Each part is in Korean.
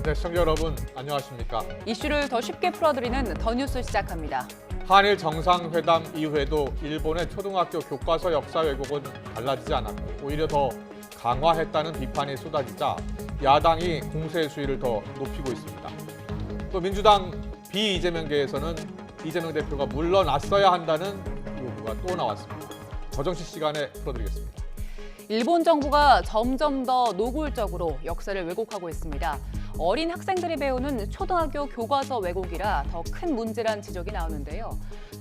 네, 시청자 여러분 안녕하십니까? 이슈를 더 쉽게 풀어드리는 더 뉴스 시작합니다. 한일 정상회담 이후에도 일본의 초등학교 교과서 역사 왜곡은 달라지지 않았고 오히려 더 강화했다는 비판이 쏟아지자 야당이 공세 수위를 더 높이고 있습니다. 또 민주당 비이재명계에서는 이재명 대표가 물러났어야 한다는 요구가 또 나왔습니다. 저정치 시간에 풀어드리겠습니다. 일본 정부가 점점 더 노골적으로 역사를 왜곡하고 있습니다. 어린 학생들이 배우는 초등학교 교과서 왜곡이라 더 큰 문제란 지적이 나오는데요.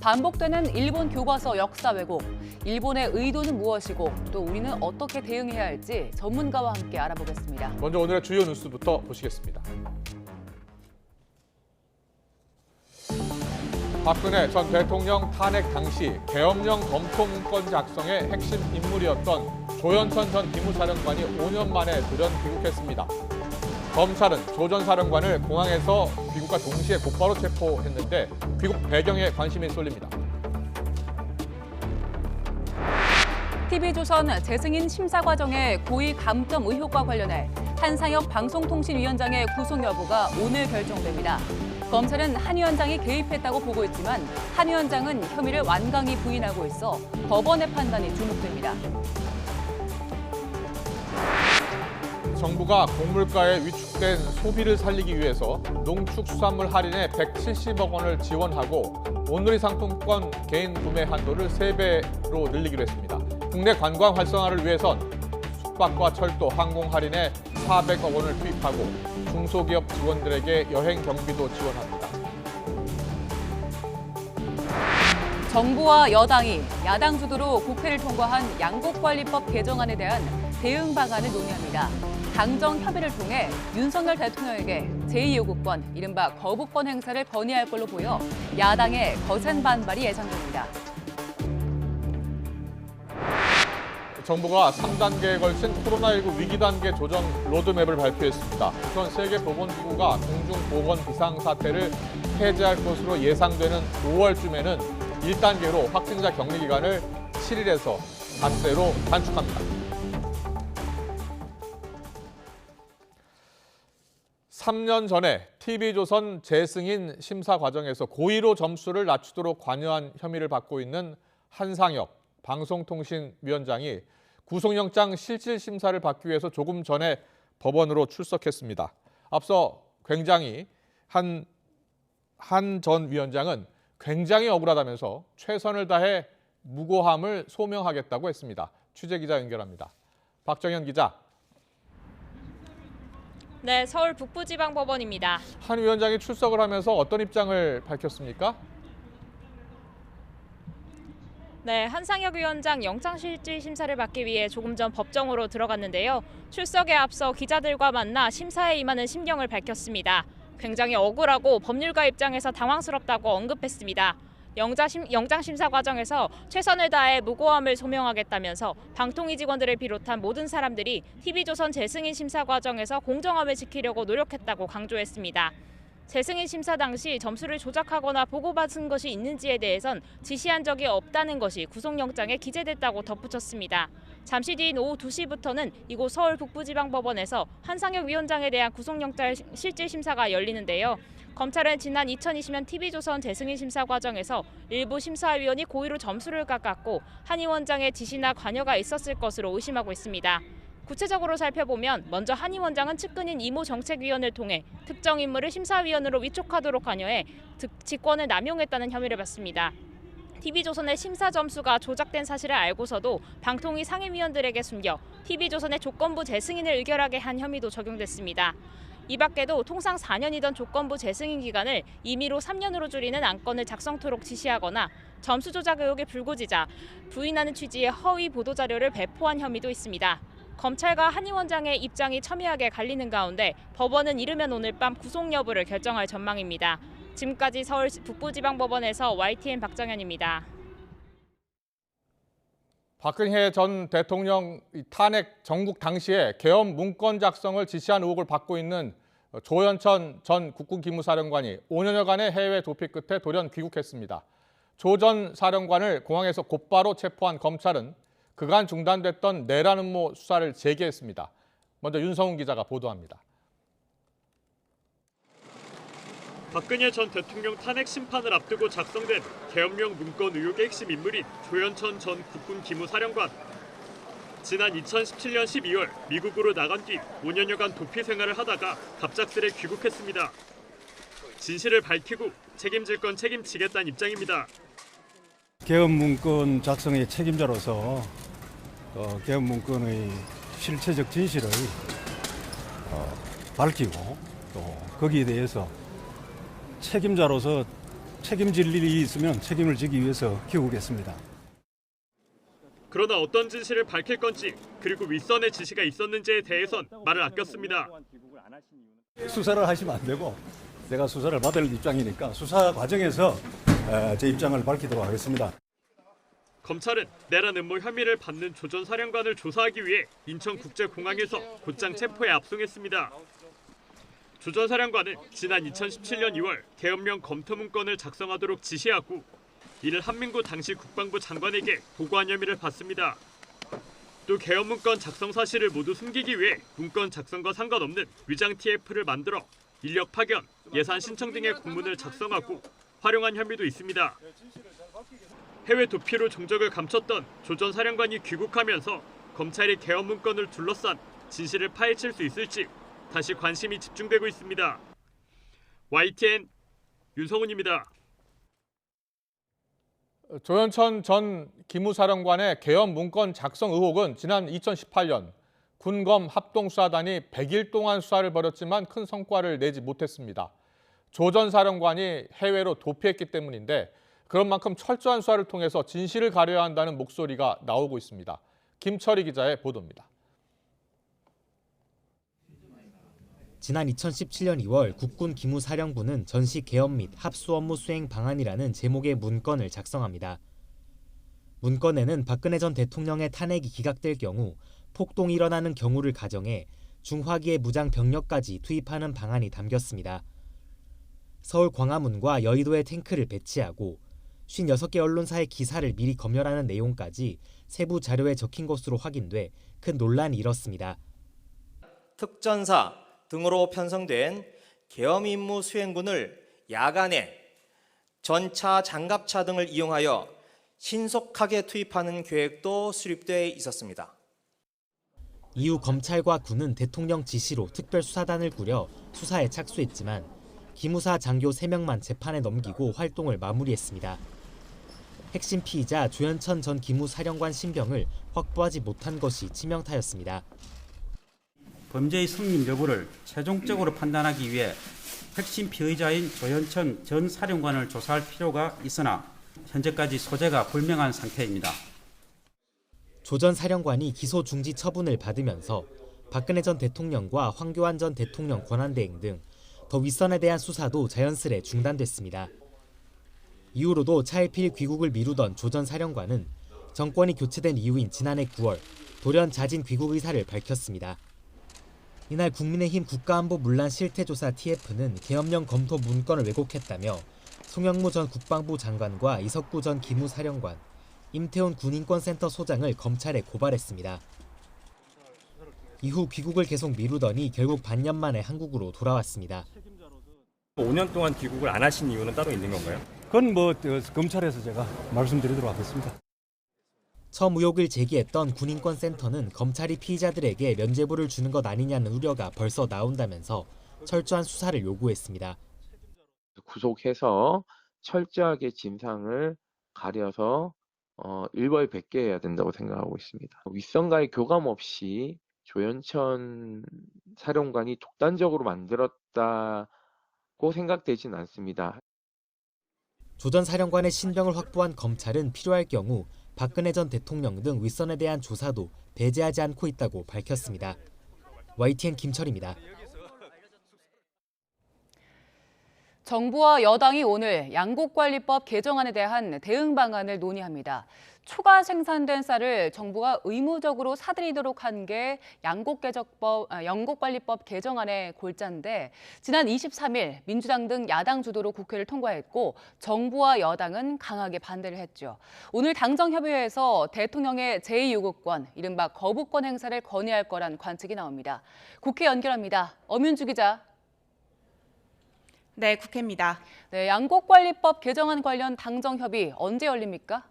반복되는 일본 교과서 역사 왜곡, 일본의 의도는 무엇이고 또 우리는 어떻게 대응해야 할지 전문가와 함께 알아보겠습니다. 먼저 오늘의 주요 뉴스부터 보시겠습니다. 박근혜 전 대통령 탄핵 당시 계엄령 검토 문건 작성의 핵심 인물이었던 조현천 전 기무사령관이 5년 만에 돌연 귀국했습니다. 검찰은 조 전 사령관을 공항에서 귀국과 동시에 곧바로 체포했는데 귀국 배경에 관심이 쏠립니다. TV조선 재승인 심사 과정의 고의 감점 의혹과 관련해 한상혁 방송통신위원장의 구속 여부가 오늘 결정됩니다. 검찰은 한 위원장이 개입했다고 보고 있지만 한 위원장은 혐의를 완강히 부인하고 있어 법원의 판단이 주목됩니다. 정부가 곡물가에 위축된 소비를 살리기 위해서 농축수산물 할인에 170억 원을 지원하고 온누리 상품권 개인 구매 한도를 3배로 늘리기로 했습니다. 국내 관광 활성화를 위해선 숙박과 철도, 항공 할인에 400억 원을 투입하고 중소기업 직원들에게 여행 경비도 지원합니다. 정부와 여당이 야당 주도로 국회를 통과한 양곡관리법 개정안에 대한 대응 방안을 논의합니다. 당정 협의를 통해 윤석열 대통령에게 제2요구권, 이른바 거부권 행사를 건의할 걸로 보여 야당의 거센 반발이 예상됩니다. 정부가 3단계에 걸친 코로나19 위기 단계 조정 로드맵을 발표했습니다. 우선 세계보건기구가 공중보건 비상사태를 해제할 것으로 예상되는 5월쯤에는 1단계로 확진자 격리 기간을 7일에서 닷새로 단축합니다. 3년 전에 TV조선 재승인 심사 과정에서 고의로 점수를 낮추도록 관여한 혐의를 받고 있는 한상혁 방송통신위원장이 구속영장 실질심사를 받기 위해서 조금 전에 법원으로 출석했습니다. 앞서 굉장히 한 전 위원장은 굉장히 억울하다면서 최선을 다해 무고함을 소명하겠다고 했습니다. 취재기자 연결합니다. 박정현 기자. 네, 서울 북부지방법원입니다. 한 위원장이 출석을 하면서 어떤 입장을 밝혔습니까? 네, 한상혁 위원장 영장실질 심사를 받기 위해 조금 전 법정으로 들어갔는데요. 출석에 앞서 기자들과 만나 심사에 임하는 심경을 밝혔습니다. 굉장히 억울하고 법률가 입장에서 당황스럽다고 언급했습니다. 영장심사 과정에서 최선을 다해 무고함을 소명하겠다면서 방통위 직원들을 비롯한 모든 사람들이 TV조선 재승인 심사 과정에서 공정함을 지키려고 노력했다고 강조했습니다. 재승인 심사 당시 점수를 조작하거나 보고받은 것이 있는지에 대해선 지시한 적이 없다는 것이 구속영장에 기재됐다고 덧붙였습니다. 잠시 뒤인 오후 2시부터는 이곳 서울 북부지방법원에서 한상혁 위원장에 대한 구속영장 실질심사가 열리는데요. 검찰은 지난 2020년 TV조선 재승인 심사 과정에서 일부 심사위원이 고의로 점수를 깎았고 한 위원장의 지시나 관여가 있었을 것으로 의심하고 있습니다. 구체적으로 살펴보면 먼저 한 위원장은 측근인 이모 정책위원을 통해 특정 인물을 심사위원으로 위촉하도록 관여해 직권을 남용했다는 혐의를 받습니다. TV조선의 심사 점수가 조작된 사실을 알고서도 방통위 상임위원들에게 숨겨 TV조선의 조건부 재승인을 의결하게 한 혐의도 적용됐습니다. 이 밖에도 통상 4년이던 조건부 재승인 기간을 임의로 3년으로 줄이는 안건을 작성토록 지시하거나 점수 조작 의혹이 불거지자 부인하는 취지의 허위 보도자료를 배포한 혐의도 있습니다. 검찰과 한 위원장의 입장이 첨예하게 갈리는 가운데 법원은 이르면 오늘 밤 구속 여부를 결정할 전망입니다. 지금까지 서울 북부지방법원에서 YTN 박정현입니다. 박근혜 전 대통령 탄핵 정국 당시에 계엄 문건 작성을 지시한 의혹을 받고 있는 조현천 전 국군기무사령관이 5년여간의 해외 도피 끝에 돌연 귀국했습니다. 조 전 사령관을 공항에서 곧바로 체포한 검찰은 그간 중단됐던 내란 음모 수사를 재개했습니다. 먼저 윤성훈 기자가 보도합니다. 박근혜 전 대통령 탄핵 심판을 앞두고 작성된 계엄령 문건 의혹의 핵심 인물인 조현천 전 국군 기무사령관. 지난 2017년 12월 미국으로 나간 뒤 5년여간 도피 생활을 하다가 갑작스레 귀국했습니다. 진실을 밝히고 책임질 건 책임지겠다는 입장입니다. 계엄 문건 작성의 책임자로서 계엄 문건의 실체적 진실을 밝히고 또 거기에 대해서 책임자로서 책임질 일이 있으면 책임을 지기 위해서 귀국했습니다. 그러나 어떤 진실을 밝힐 건지 그리고 윗선의 지시가 있었는지에 대해선 말을 아꼈습니다. 수사를 하시면 안 되고 제가 수사를 받을 입장이니까 수사 과정에서 제 입장을 밝히도록 하겠습니다. 검찰은 내란 음모 혐의를 받는 조 전 사령관을 조사하기 위해 인천국제공항에서 곧장 체포에 압송했습니다. 조 전 사령관은 지난 2017년 2월 계엄령 검토 문건을 작성하도록 지시하고 이를 한민구 당시 국방부 장관에게 보고한 혐의를 받습니다. 또 계엄 문건 작성 사실을 모두 숨기기 위해 문건 작성과 상관없는 위장 TF를 만들어 인력 파견, 예산 신청 등의 공문을 작성하고 활용한 혐의도 있습니다. 해외 도피로 종적을 감췄던 조 전 사령관이 귀국하면서 검찰이 계엄 문건을 둘러싼 진실을 파헤칠 수 있을지 다시 관심이 집중되고 있습니다. YTN 윤성훈입니다. 조현천 전 기무사령관의 계엄 문건 작성 의혹은 지난 2018년 군검 합동수사단이 100일 동안 수사를 벌였지만 큰 성과를 내지 못했습니다. 조 전 사령관이 해외로 도피했기 때문인데 그런 만큼 철저한 수사를 통해서 진실을 가려야 한다는 목소리가 나오고 있습니다. 김철희 기자의 보도입니다. 지난 2017년 2월 국군 기무사령부는 전시 계엄 및 합수 업무 수행 방안이라는 제목의 문건을 작성합니다. 문건에는 박근혜 전 대통령의 탄핵이 기각될 경우 폭동이 일어나는 경우를 가정해 중화기의 무장 병력까지 투입하는 방안이 담겼습니다. 서울 광화문과 여의도에 탱크를 배치하고 56개 언론사의 기사를 미리 검열하는 내용까지 세부 자료에 적힌 것으로 확인돼 큰 논란이 일었습니다. 특전사 등으로 편성된 계엄 임무 수행군을 야간에 전차, 장갑차 등을 이용하여 신속하게 투입하는 계획도 수립돼 있었습니다. 이후 검찰과 군은 대통령 지시로 특별수사단을 꾸려 수사에 착수했지만 기무사 장교 3명만 재판에 넘기고 활동을 마무리했습니다. 핵심 피의자 조현천 전 기무사령관 신병을 확보하지 못한 것이 치명타였습니다. 범죄의 성립 여부를 최종적으로 판단하기 위해 핵심 피의자인 조현천 전 사령관을 조사할 필요가 있으나 현재까지 소재가 불명한 상태입니다. 조 전 사령관이 기소 중지 처분을 받으면서 박근혜 전 대통령과 황교안 전 대통령 권한대행 등 더 윗선에 대한 수사도 자연스레 중단됐습니다. 이후로도 차일피일 귀국을 미루던 조 전 사령관은 정권이 교체된 이후인 지난해 9월 돌연 자진 귀국 의사를 밝혔습니다. 이날 국민의힘 국가안보문란 실태조사 TF는 계엄령 검토 문건을 왜곡했다며 송영무 전 국방부 장관과 이석구 전 기무사령관, 임태훈 군인권센터 소장을 검찰에 고발했습니다. 이후 귀국을 계속 미루더니 결국 반년 만에 한국으로 돌아왔습니다. 5년 동안 귀국을 안 하신 이유는 따로 있는 건가요? 그건 검찰에서 제가 말씀드리도록 하겠습니다. 처음 의혹을 제기했던 군인권센터는 검찰이 피의자들에게 면죄부를 주는 것 아니냐는 우려가 벌써 나온다면서 철저한 수사를 요구했습니다. 구속해서 철저하게 진상을 가려서 일벌백계해야 된다고 생각하고 있습니다. 윗선과의 교감 없이 조현천 사령관이 독단적으로 만들었다고 생각되진 않습니다. 조 전 사령관의 신병을 확보한 검찰은 필요할 경우 박근혜 전 대통령 등 윗선에 대한 조사도 배제하지 않고 있다고 밝혔습니다. YTN 김철입니다. 정부와 여당이 오늘 양곡관리법 개정안에 대한 대응 방안을 논의합니다. 초과 생산된 쌀을 정부가 의무적으로 사들이도록 한 게 양곡관리법 개정안의 골자인데 지난 23일 민주당 등 야당 주도로 국회를 통과했고 정부와 여당은 강하게 반대를 했죠. 오늘 당정협의회에서 대통령의 제2요구권, 이른바 거부권 행사를 건의할 거란 관측이 나옵니다. 국회 연결합니다. 엄윤주 기자. 네, 국회입니다. 네, 양곡관리법 개정안 관련 당정협의 언제 열립니까?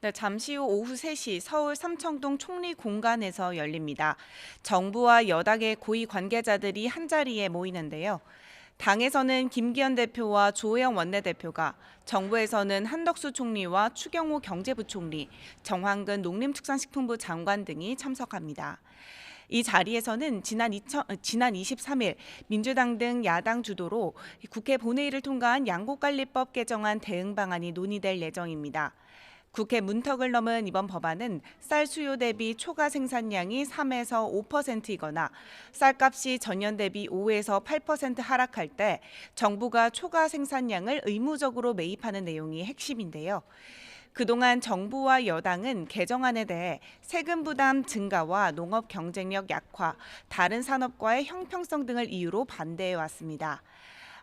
네, 잠시 후 오후 3시 서울 삼청동 총리공간에서 열립니다. 정부와 여당의 고위 관계자들이 한자리에 모이는데요. 당에서는 김기현 대표와 조혜영 원내대표가, 정부에서는 한덕수 총리와 추경호 경제부총리, 정황근 농림축산식품부 장관 등이 참석합니다. 이 자리에서는 지난 23일 민주당 등 야당 주도로 국회 본회의를 통과한 양곡관리법 개정안 대응 방안이 논의될 예정입니다. 국회 문턱을 넘은 이번 법안은 쌀 수요 대비 초과 생산량이 3에서 5%이거나 쌀값이 전년 대비 5에서 8% 하락할 때 정부가 초과 생산량을 의무적으로 매입하는 내용이 핵심인데요. 그동안 정부와 여당은 개정안에 대해 세금 부담 증가와 농업 경쟁력 약화, 다른 산업과의 형평성 등을 이유로 반대해 왔습니다.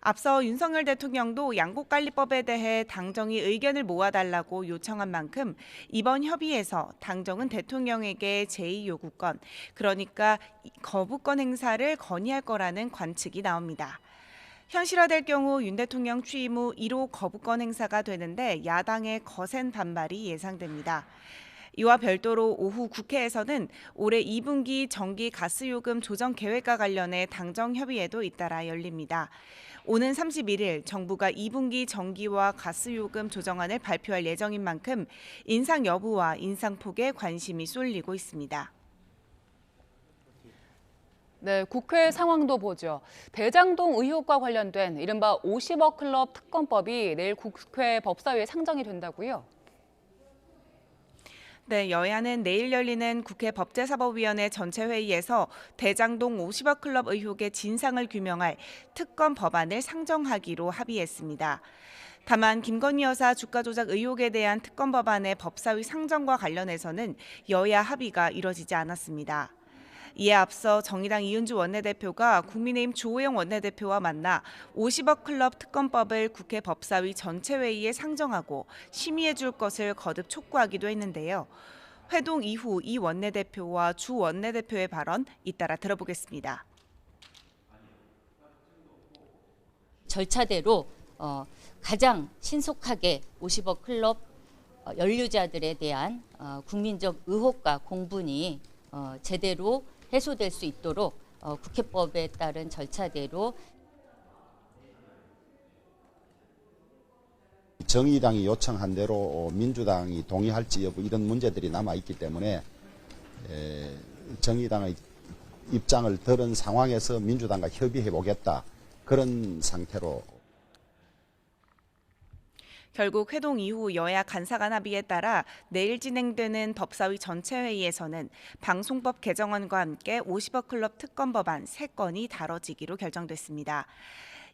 앞서 윤석열 대통령도 양곡관리법에 대해 당정이 의견을 모아달라고 요청한 만큼 이번 협의에서 당정은 대통령에게 제2요구권, 그러니까 거부권 행사를 건의할 거라는 관측이 나옵니다. 현실화될 경우 윤 대통령 취임 후 1호 거부권 행사가 되는데 야당의 거센 반발이 예상됩니다. 이와 별도로 오후 국회에서는 올해 2분기 전기 가스요금 조정 계획과 관련해 당정협의회도 잇따라 열립니다. 오는 31일 정부가 2분기 전기와 가스요금 조정안을 발표할 예정인 만큼 인상 여부와 인상폭에 관심이 쏠리고 있습니다. 네, 국회 상황도 보죠. 대장동 의혹과 관련된 이른바 50억 클럽 특검법이 내일 국회 법사위에 상정이 된다고요? 네, 여야는 내일 열리는 국회 법제사법위원회 전체 회의에서 대장동 50억 클럽 의혹의 진상을 규명할 특검 법안을 상정하기로 합의했습니다. 다만 김건희 여사 주가 조작 의혹에 대한 특검 법안의 법사위 상정과 관련해서는 여야 합의가 이뤄지지 않았습니다. 이에 앞서 정의당 이은주 원내대표가 국민의힘 조혜영 원내대표와 만나 50억 클럽 특검법을 국회 법사위 전체 회의에 상정하고 심의해 줄 것을 거듭 촉구하기도 했는데요. 회동 이후 이 원내대표와 주 원내대표의 발언 잇따라 들어보겠습니다. 절차대로 가장 신속하게 50억 클럽 연루자들에 대한 국민적 의혹과 공분이 제대로 해소될 수 있도록 국회법에 따른 절차대로 정의당이 요청한 대로 민주당이 동의할지 여부 이런 문제들이 남아있기 때문에 정의당의 입장을 들은 상황에서 민주당과 협의해보겠다 그런 상태로. 결국 회동 이후 여야 간사간 합의에 따라 내일 진행되는 법사위 전체 회의에서는 방송법 개정안과 함께 50억 클럽 특검 법안 3건이 다뤄지기로 결정됐습니다.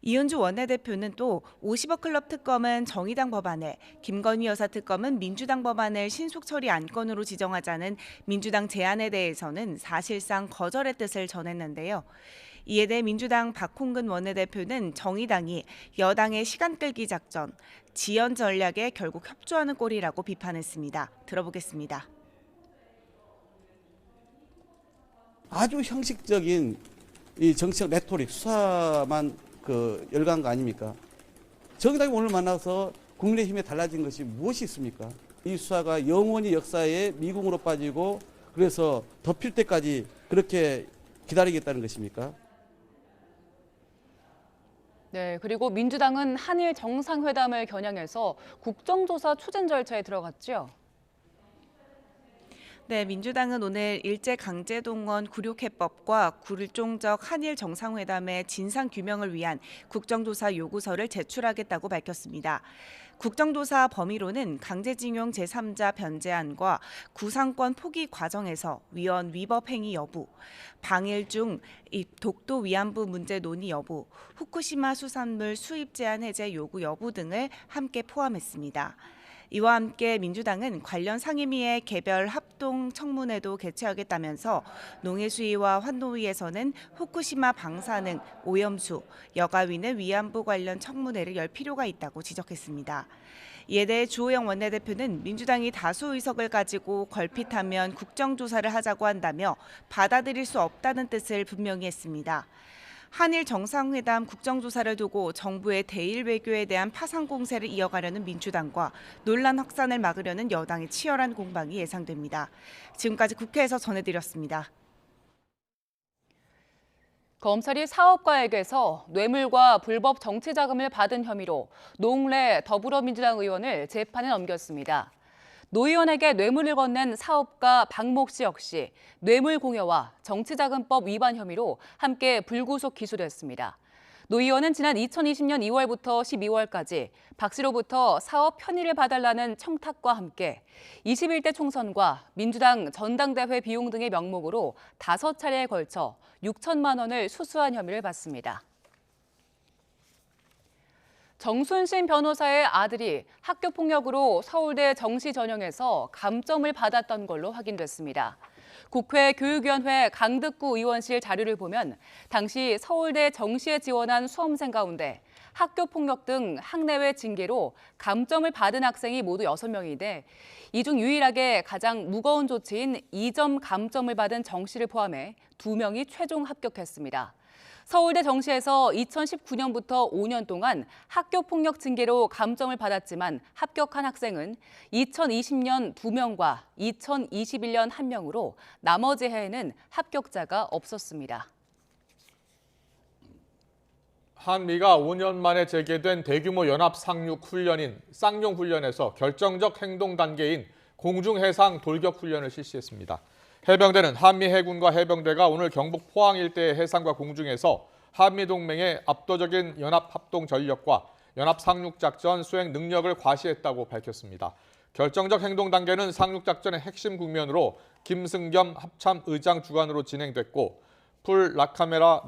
이은주 원내대표는 또 50억 클럽 특검은 정의당 법안에, 김건희 여사 특검은 민주당 법안을 신속 처리 안건으로 지정하자는 민주당 제안에 대해서는 사실상 거절의 뜻을 전했는데요. 이에 대해 민주당 박홍근 원내대표는 정의당이 여당의 시간 끌기 작전, 지연 전략에 결국 협조하는 꼴이라고 비판했습니다. 들어보겠습니다. 아주 형식적인 이 정치적 레토릭, 수사만 열간 거 아닙니까? 정의당이 오늘 만나서 국민의힘에 달라진 것이 무엇이 있습니까? 이 수사가 영원히 역사에 미궁으로 빠지고 그래서 덮일 때까지 그렇게 기다리겠다는 것입니까? 네, 그리고 민주당은 한일 정상회담을 겨냥해서 국정조사 추진 절차에 들어갔죠. 네, 민주당은 오늘 일제강제동원 굴욕해법과 굴종적 한일 정상회담의 진상규명을 위한 국정조사 요구서를 제출하겠다고 밝혔습니다. 국정조사 범위로는 강제징용 제3자 변제안과 구상권 포기 과정에서 위헌 위법 행위 여부, 방일 중 독도 위안부 문제 논의 여부, 후쿠시마 수산물 수입 제한 해제 요구 여부 등을 함께 포함했습니다. 이와 함께 민주당은 관련 상임위의 개별 합동 청문회도 개최하겠다면서 농해수위와 환노위에서는 후쿠시마 방사능, 오염수, 여가위는 위안부 관련 청문회를 열 필요가 있다고 지적했습니다. 이에 대해 주호영 원내대표는 민주당이 다수 의석을 가지고 걸핏하면 국정조사를 하자고 한다며 받아들일 수 없다는 뜻을 분명히 했습니다. 한일 정상회담 국정조사를 두고 정부의 대일 외교에 대한 파상 공세를 이어가려는 민주당과 논란 확산을 막으려는 여당의 치열한 공방이 예상됩니다. 지금까지 국회에서 전해드렸습니다. 검찰이 사업가에게서 뇌물과 불법 정치자금을 받은 혐의로 노웅래 더불어민주당 의원을 재판에 넘겼습니다. 노 의원에게 뇌물을 건넨 사업가 박목 씨 역시 뇌물 공여와 정치자금법 위반 혐의로 함께 불구속 기소됐습니다. 노 의원은 지난 2020년 2월부터 12월까지 박 씨로부터 사업 편의를 봐달라는 청탁과 함께 21대 총선과 민주당 전당대회 비용 등의 명목으로 5차례에 걸쳐 6천만 원을 수수한 혐의를 받습니다. 정순신 변호사의 아들이 학교폭력으로 서울대 정시전형에서 감점을 받았던 걸로 확인됐습니다. 국회 교육위원회 강득구 의원실 자료를 보면 당시 서울대 정시에 지원한 수험생 가운데 학교폭력 등 학내외 징계로 감점을 받은 학생이 모두 6명인데 이 중 유일하게 가장 무거운 조치인 2점 감점을 받은 정시를 포함해 2명이 최종 합격했습니다. 서울대 정시에서 2019년부터 5년 동안 학교폭력 징계로 감점을 받았지만 합격한 학생은 2020년 2명과 2021년 1명으로 나머지 해에는 합격자가 없었습니다. 한미가 5년 만에 재개된 대규모 연합 상륙 훈련인 쌍용 훈련에서 결정적 행동 단계인 공중해상 돌격 훈련을 실시했습니다. 해병대는 한미 해군과 해병대가 오늘 경북 포항 일대의 해상과 공중에서 한미동맹의 압도적인 연합 합동 전력과 연합 상륙작전 수행 능력을 과시했다고 밝혔습니다. 결정적 행동 단계는 상륙작전의 핵심 국면으로 김승겸 합참의장 주관으로 진행됐고 풀 라카메라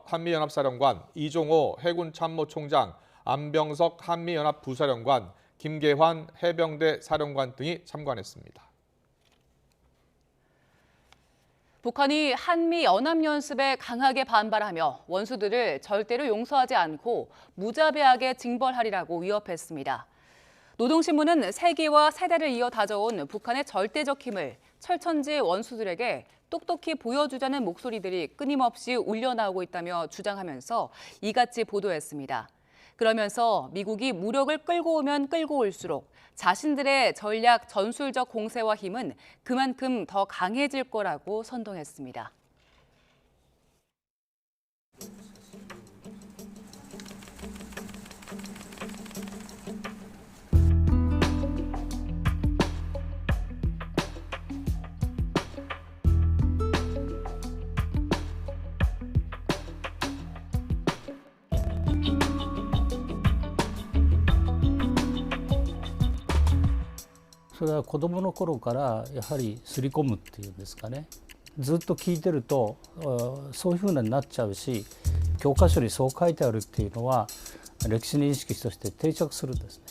한미연합사령관, 이종호 해군참모총장, 안병석 한미연합부사령관, 김계환 해병대 사령관 등이 참관했습니다. 북한이 한미 연합연습에 강하게 반발하며 원수들을 절대로 용서하지 않고 무자비하게 징벌하리라고 위협했습니다. 노동신문은 세기와 세대를 이어 다져온 북한의 절대적 힘을 철천지 원수들에게 똑똑히 보여주자는 목소리들이 끊임없이 울려나오고 있다며 주장하면서 이같이 보도했습니다. 그러면서 미국이 무력을 끌고 오면 끌고 올수록 자신들의 전략 전술적 공세와 힘은 그만큼 더 강해질 거라고 선동했습니다.それは子どもの頃からやはり刷り込むっていうんですかね、ずっと聞いてるとそういうふうになっちゃうし、教科書にそう書いてあるっていうのは歴史認識として定着するんですね。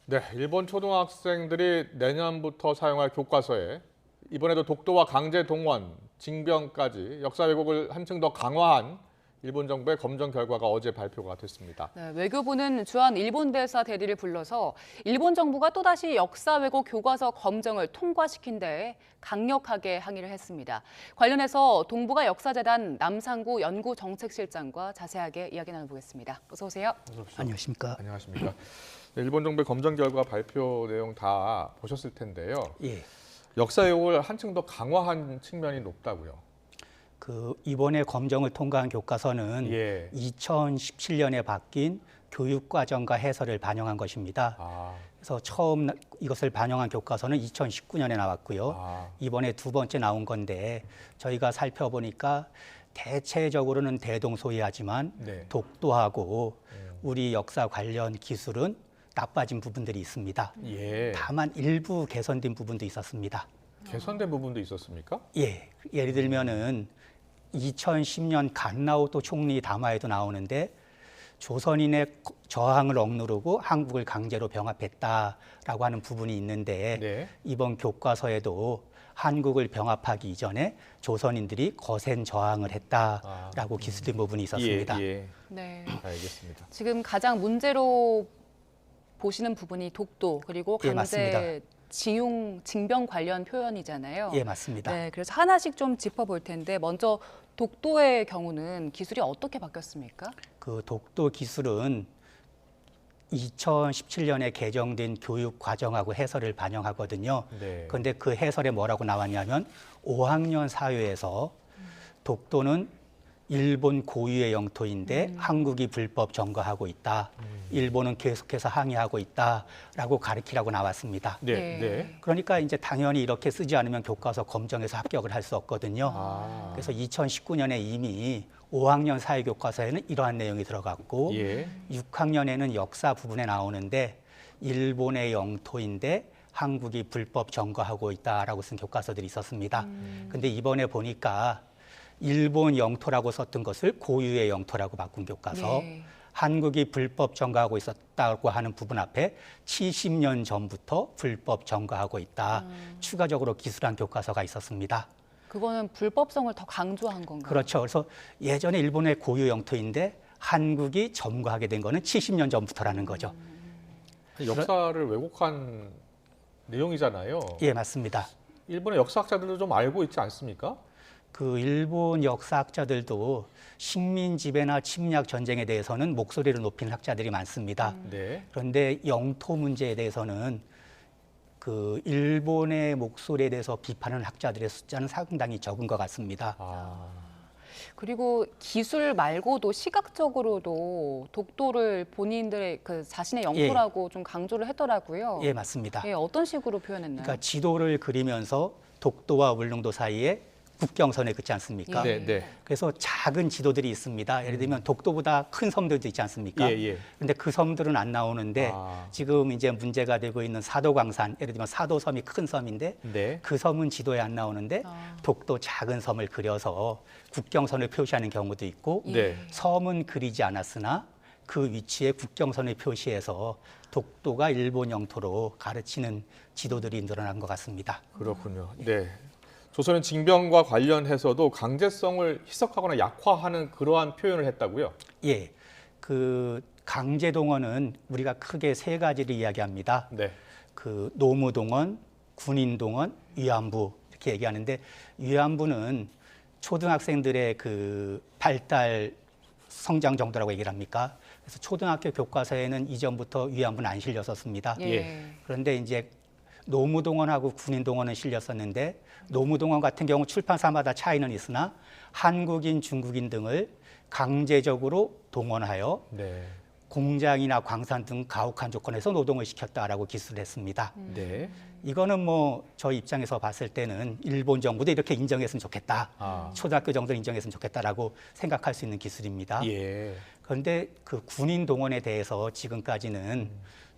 네, 일본 초등학생들이 내년부터 사용할 교과서에 이번에도 독도와 강제 동원, 징병까지 역사 왜곡을 한층 더 강화한 일본 정부의 검증 결과가 어제 발표가 됐습니다. 네, 외교부는 주한 일본 대사 대리를 불러서 일본 정부가 또다시 역사 왜곡 교과서 검증을 통과시킨 데에 강력하게 항의를 했습니다. 관련해서 동북아 역사재단 남상구 연구정책실장과 자세하게 이야기 나눠보겠습니다. 어서 오세요. 안녕하십니까. 안녕하십니까. 네, 일본 정부의 검증 결과 발표 내용 다 보셨을 텐데요. 예. 역사 왜곡을 한층 더 강화한 측면이 높다고요. 이번에 검증을 통과한 교과서는 2017년에 바뀐 교육과정과 해설을 반영한 것입니다. 그래서 처음 이것을 반영한 교과서는 2019년에 나왔고요. 이번에 두 번째 나온 건데 저희가 살펴보니까 대체적으로는 대동소이하지만 독도하고 우리 역사 관련 기술은 나빠진 부분들이 있습니다. 다만 일부 개선된 부분도 있었습니다. 개선된 부분도 있었습니까? 예, 예를 들면은 2010년 간라오토 총리 담화에도 나오는데 조선인의 저항을 억누르고 한국을 강제로 병합했다라고 하는 부분이 있는데 이번 교과서에도 한국을 병합하기 이전에 조선인들이 거센 저항을 했다라고 기술된 부분이 있었습니다. 네. 알겠습니다. 지금 가장 문제로 보시는 부분이 독도 그리고 예, 맞습니다. 강제 징병 관련 표현이잖아요. 예, 맞습니다. 네, 그래서 하나씩 좀 짚어볼 텐데 먼저 독도의 경우는 기술이 어떻게 바뀌었습니까? 그 독도 기술은 2017년에 개정된 교육 과정하고 해설을 반영하거든요. 네. 그런데 그 해설에 뭐라고 나왔냐면 5학년 사회에서 독도는 일본 고유의 영토인데 한국이 불법 점거하고 있다. 일본은 계속해서 항의하고 있다라고 가르치라고 나왔습니다. 그러니까 이제 당연히 이렇게 쓰지 않으면 교과서 검정해서 합격을 할 수 없거든요. 그래서 2019년에 이미 5학년 사회교과서에는 이러한 내용이 들어갔고 6학년에는 역사 부분에 나오는데 일본의 영토인데 한국이 불법 점거하고 있다라고 쓴 교과서들이 있었습니다. 근데 이번에 보니까 일본 영토라고 썼던 것을 고유의 영토라고 바꾼 교과서, 한국이 불법 점거하고 있었다고 하는 부분 앞에 70년 전부터 불법 점거하고 있다. 추가적으로 기술한 교과서가 있었습니다. 그거는 불법성을 더 강조한 건가요? 그렇죠. 그래서 예전에 일본의 고유 영토인데 한국이 점거하게 된 거는 70년 전부터라는 거죠. 역사를 왜곡한 내용이잖아요. 예, 맞습니다. 일본의 역사학자들도 좀 알고 있지 않습니까? 그 일본 역사학자들도 식민 지배나 침략 전쟁에 대해서는 목소리를 높이는 학자들이 많습니다. 그런데 영토 문제에 대해서는 그 일본의 목소리에 대해서 비판하는 학자들의 숫자는 상당히 적은 것 같습니다. 그리고 기술 말고도 시각적으로도 독도를 본인들의 그 자신의 영토라고 좀 강조를 했더라고요. 예, 맞습니다. 예, 어떤 식으로 표현했나요? 그러니까 지도를 그리면서 독도와 울릉도 사이에 국경선에 그렇지 않습니까? 그래서 작은 지도들이 있습니다. 예를 들면 독도보다 큰 섬들도 있지 않습니까? 그런데 그 섬들은 안 나오는데 지금 이제 문제가 되고 있는 사도광산, 예를 들면 사도섬이 큰 섬인데 그 섬은 지도에 안 나오는데 독도 작은 섬을 그려서 국경선을 표시하는 경우도 있고 섬은 그리지 않았으나 그 위치에 국경선을 표시해서 독도가 일본 영토로 가르치는 지도들이 늘어난 것 같습니다. 그렇군요. 네. 조선은 징병과 관련해서도 강제성을 희석하거나 약화하는 그러한 표현을 했다고요? 예, 그 강제동원은 우리가 크게 세 가지를 이야기합니다. 그 노무동원, 군인동원, 위안부 이렇게 얘기하는데 위안부는 초등학생들의 그 발달 성장 정도라고 얘기를 합니까? 그래서 초등학교 교과서에는 이전부터 위안부는 안 실렸었습니다. 그런데 이제 노무동원하고 군인동원은 실렸었는데 노무동원 같은 경우 출판사마다 차이는 있으나 한국인, 중국인 등을 강제적으로 동원하여 공장이나 광산 등 가혹한 조건에서 노동을 시켰다라고 기술을 했습니다. 이거는 뭐 저희 입장에서 봤을 때는 일본 정부도 이렇게 인정했으면 좋겠다. 초등학교 정도는 인정했으면 좋겠다라고 생각할 수 있는 기술입니다. 그런데 그 군인 동원에 대해서 지금까지는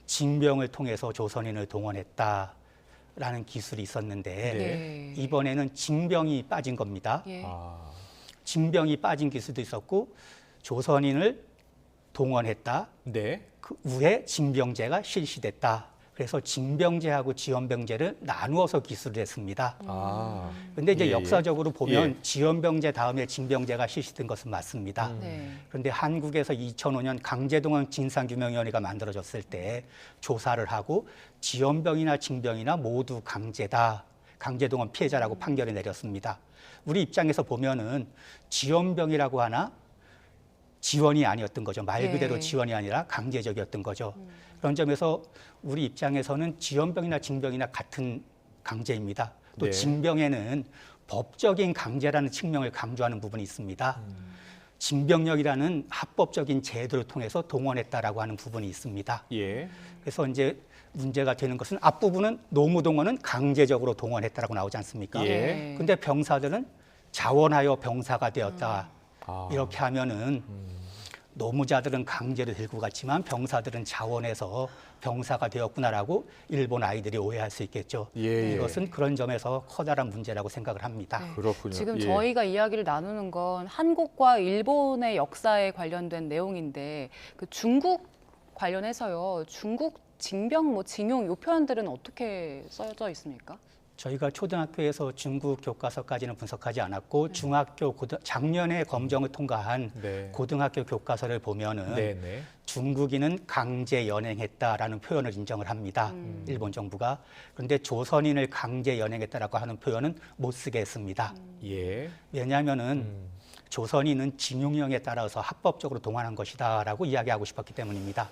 징병을 통해서 조선인을 동원했다라는 기술이 있었는데 이번에는 징병이 빠진 겁니다. 징병이 빠진 기술도 있었고 조선인을 동원했다. 그 후에 징병제가 실시됐다. 그래서 징병제하고 지원병제를 나누어서 기술을 했습니다. 그런데 이제 역사적으로 보면 지원병제 다음에 징병제가 실시된 것은 맞습니다. 그런데 한국에서 2005년 강제동원 진상규명위원회가 만들어졌을 때 조사를 하고 지원병이나 징병이나 모두 강제다. 강제동원 피해자라고 판결을 내렸습니다. 우리 입장에서 보면은 지원병이라고 하나 지원이 아니었던 거죠. 말 그대로 지원이 아니라 강제적이었던 거죠. 그런 점에서 우리 입장에서는 지원병이나 징병이나 같은 강제입니다. 또 징병에는 법적인 강제라는 측면을 강조하는 부분이 있습니다. 징병력이라는 합법적인 제도를 통해서 동원했다라고 하는 부분이 있습니다. 그래서 이제 문제가 되는 것은 앞부분은 노무동원은 강제적으로 동원했다라고 나오지 않습니까? 근데 병사들은 자원하여 병사가 되었다. 이렇게 하면은 노무자들은 강제로 들고 갔지만 병사들은 자원해서 병사가 되었구나라고 일본 아이들이 오해할 수 있겠죠. 이것은 그런 점에서 커다란 문제라고 생각을 합니다. 그렇군요. 지금 저희가 이야기를 나누는 건 한국과 일본의 역사에 관련된 내용인데 그 중국 관련해서요. 중국 징병, 징용 이 표현들은 어떻게 써져 있습니까? 저희가 초등학교에서 중국 교과서까지는 분석하지 않았고 중학교 작년에 검정을 통과한 네. 고등학교 교과서를 보면은 중국인은 강제 연행했다라는 표현을 인정을 합니다. 일본 정부가. 그런데 조선인을 강제 연행했다라고 하는 표현은 못 쓰게 했습니다. 왜냐하면은 조선인은 징용령에 따라서 합법적으로 동원한 것이다라고 이야기하고 싶었기 때문입니다.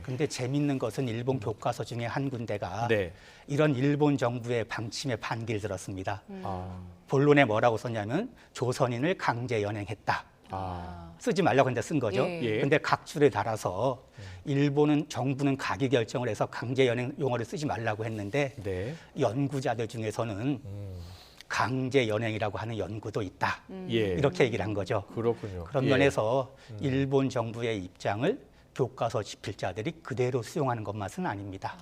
그런데 재밌는 것은 일본 교과서 중에 한 군데가 이런 일본 정부의 방침에 반기를 들었습니다. 본론에 뭐라고 썼냐면 조선인을 강제 연행했다. 쓰지 말라고 했는데 쓴 거죠. 그런데 각 줄에 달아서 일본은 정부는 가기 결정을 해서 강제 연행 용어를 쓰지 말라고 했는데 연구자들 중에서는 강제 연행이라고 하는 연구도 있다. 이렇게 얘기를 한 거죠. 그렇군요. 그런 면에서 일본 정부의 입장을 교과서 집필자들이 그대로 수용하는 것만은 아닙니다.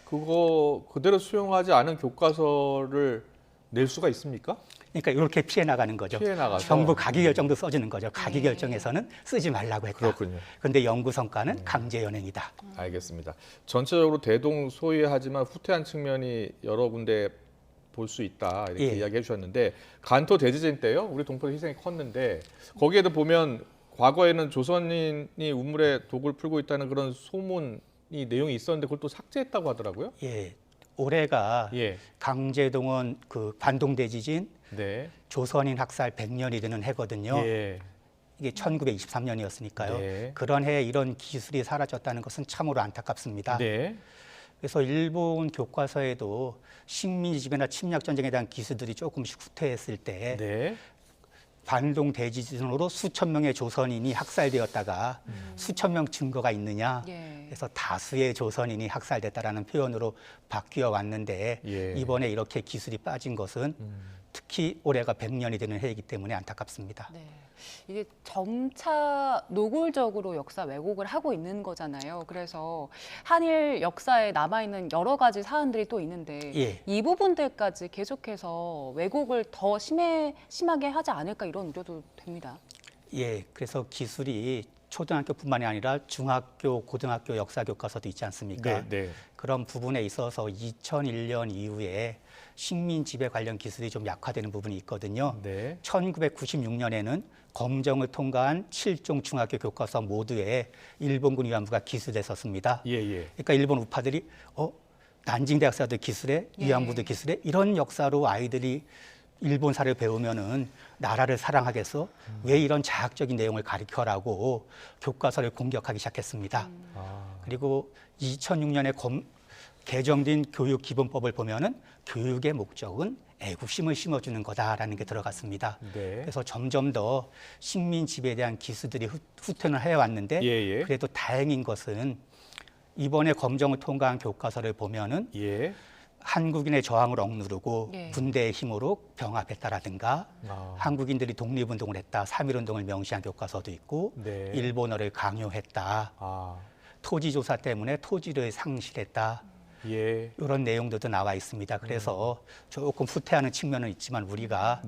그거 그대로 수용하지 않은 교과서를 낼 수가 있습니까? 그러니까 이렇게 피해 나가는 거죠. 피해 나가서. 정부 가기 결정도 써주는 거죠. 가기 결정에서는 쓰지 말라고 했다. 그렇군요. 그런데 연구 성과는 강제 연행이다. 알겠습니다. 전체적으로 대동소이하지만 후퇴한 측면이 여러 군데 볼 수 있다 이렇게 이야기해 주셨는데 간토 대지진 때요 우리 동포들 희생이 컸는데 거기에도 보면 과거에는 조선인이 우물에 독을 풀고 있다는 그런 소문이 내용이 있었는데 그걸 또 삭제했다고 하더라고요. 올해가 강제동원 그 관동 대지진 조선인 학살 100년이 되는 해거든요. 이게 1923년이었으니까요. 그런 해에 이런 기술이 사라졌다는 것은 참으로 안타깝습니다. 그래서 일본 교과서에도 식민지 지배나 침략 전쟁에 대한 기술들이 조금씩 후퇴했을 때 관동 대지진으로 수천 명의 조선인이 학살되었다가 수천 명 증거가 있느냐 그래서 다수의 조선인이 학살됐다라는 표현으로 바뀌어 왔는데 이번에 이렇게 기술이 빠진 것은 특히 올해가 100년이 되는 해이기 때문에 안타깝습니다. 이게 점차 노골적으로 역사 왜곡을 하고 있는 거잖아요. 그래서 한일 역사에 남아있는 여러 가지 사안들이 또 있는데 이 부분들까지 계속해서 왜곡을 더 심하게 하지 않을까 이런 우려도 됩니다. 그래서 기술이 초등학교뿐만이 아니라 중학교, 고등학교 역사 교과서도 있지 않습니까? 그런 부분에 있어서 2001년 이후에 식민 지배 관련 기술이 좀 약화되는 부분이 있거든요. 1996년에는 검정을 통과한 7종 중학교 교과서 모두에 일본군 위안부가 기술됐었습니다. 그러니까 일본 우파들이 난징대학사도 기술해, 위안부도 기술해 이런 역사로 아이들이 일본사를 배우면은 나라를 사랑하겠어? 왜 이런 자학적인 내용을 가르쳐라고 교과서를 공격하기 시작했습니다. 그리고 2006년에 개정된 교육기본법을 보면은 교육의 목적은 애국심을 심어주는 거다라는 게 들어갔습니다. 그래서 점점 더 식민 지배에 대한 기수들이 후퇴를 해왔는데 그래도 다행인 것은 이번에 검정을 통과한 교과서를 보면은 한국인의 저항을 억누르고 군대의 힘으로 병합했다라든가 한국인들이 독립운동을 했다, 3.1운동을 명시한 교과서도 있고 일본어를 강요했다, 토지조사 때문에 토지를 상실했다 이런 내용들도 나와 있습니다. 그래서 조금 후퇴하는 측면은 있지만 우리가